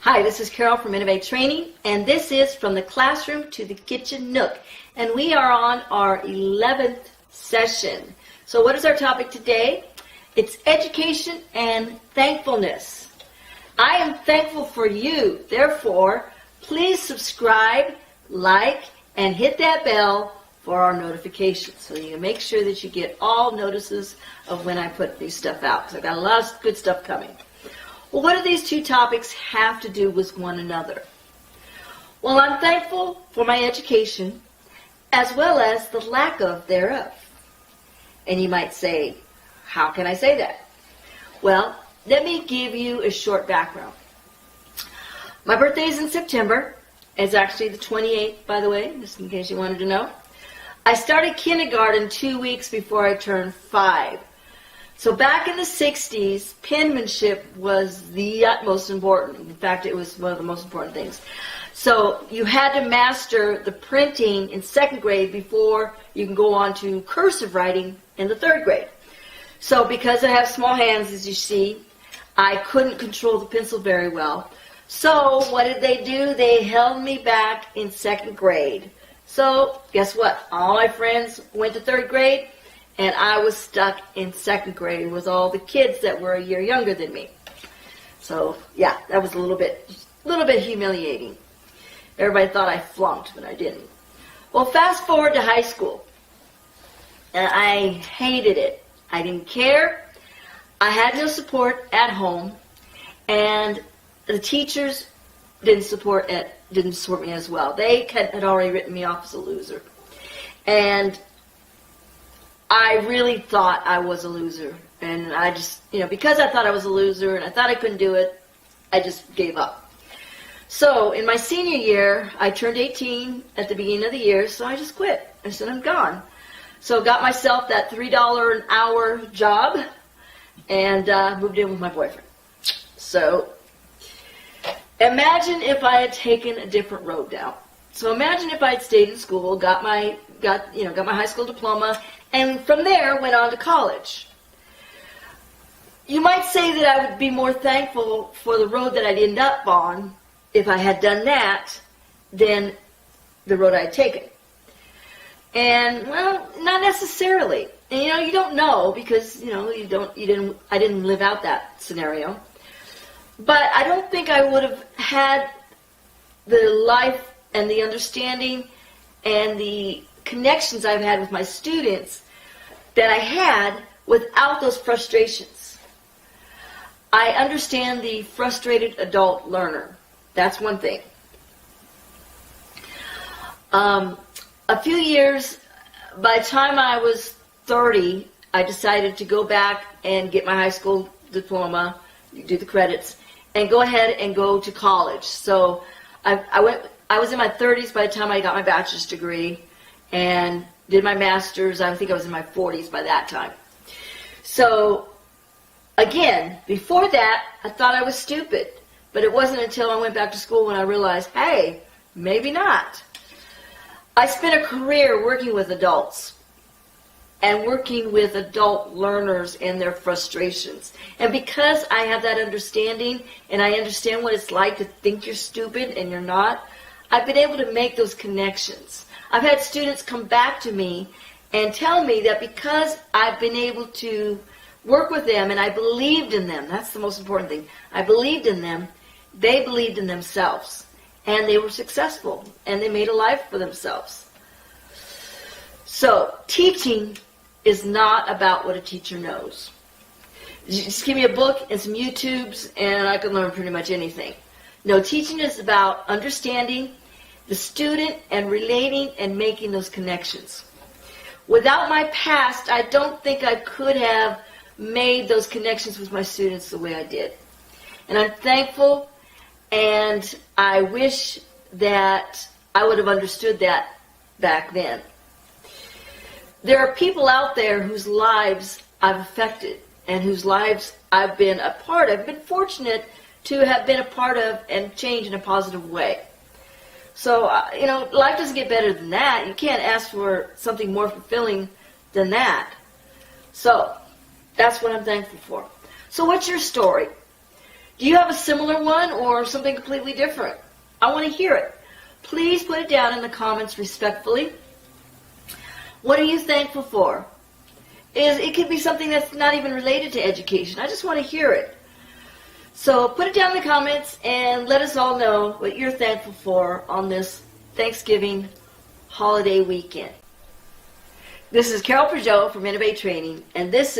Hi, this is Carol from Innovate Training, and this is From the Classroom to the Kitchen Nook, and we are on our 11th session. So what is our topic today? It's education and thankfulness. I am thankful for you, therefore, please subscribe, like, and hit that bell for our notifications so you can make sure that you get all notices of when I put new stuff out. So I've got a lot of good stuff coming. Well, what do these two topics have to do with one another? Well, I'm thankful for my education as well as the lack of thereof. And you might say, how can I say that? Well, let me give you a short background. My birthday is in September. It's actually the 28th, by the way, just in case you wanted to know. I started kindergarten 2 weeks before I turned 5. So back in the 60s, penmanship was the utmost important. In fact, it was one of the most important things. So you had to master the printing in 2nd grade before you can go on to cursive writing in the 3rd grade. So because I have small hands, as you see, I couldn't control the pencil very well. So what did they do? They held me back in 2nd grade. So guess what? All my friends went to 3rd grade. And I was stuck in 2nd grade with all the kids that were a year younger than me. So yeah, that was a little bit humiliating. Everybody thought I flunked, but I didn't. Well, fast forward to high school. And I hated it. I didn't care. I had no support at home. And the teachers didn't support me as well. They had already written me off as a loser. And I really thought I was a loser, and I just, because I thought I was a loser and I thought I couldn't do it, I just gave up. So in my senior year, I turned 18 at the beginning of the year, so I just quit. I said, I'm gone. So got myself that $3 an hour job and moved in with my boyfriend. So imagine if I had taken a different road down. So imagine if I had stayed in school, got my high school diploma, and from there went on to college. You might say that I would be more thankful for the road that I'd end up on if I had done that than the road I had taken. And well, not necessarily. And you don't know because I didn't live out that scenario. But I don't think I would have had the life and the understanding and the connections I've had with my students that I had without those frustrations. I understand the frustrated adult learner. That's one thing. A few years, by the time I was 30, I decided to go back and get my high school diploma, do the credits, and go ahead and go to college. So I was in my 30s by the time I got my bachelor's degree and did my master's. I think I was in my 40s by that time. So again, before that, I thought I was stupid. But it wasn't until I went back to school when I realized, hey, maybe not. I spent a career working with adults and working with adult learners and their frustrations. And because I have that understanding and I understand what it's like to think you're stupid and you're not, I've been able to make those connections. I've had students come back to me and tell me that because I've been able to work with them and I believed in them, that's the most important thing, I believed in them, they believed in themselves. And they were successful and they made a life for themselves. So teaching is not about what a teacher knows. Just give me a book and some YouTubes and I can learn pretty much anything. No, teaching is about understanding the student and relating and making those connections. Without my past, I don't think I could have made those connections with my students the way I did. And I'm thankful, and I wish that I would have understood that back then. There are people out there whose lives I've affected and whose lives I've been a part of. I've been fortunate to have been a part of and change in a positive way. So, life doesn't get better than that. You can't ask for something more fulfilling than that. So, that's what I'm thankful for. So what's your story? Do you have a similar one or something completely different? I want to hear it. Please put it down in the comments respectfully. What are you thankful for? It could be something that's not even related to education. I just want to hear it. So put it down in the comments and let us all know what you're thankful for on this Thanksgiving holiday weekend. This is Carol Peugeot from Innovate Training, and this is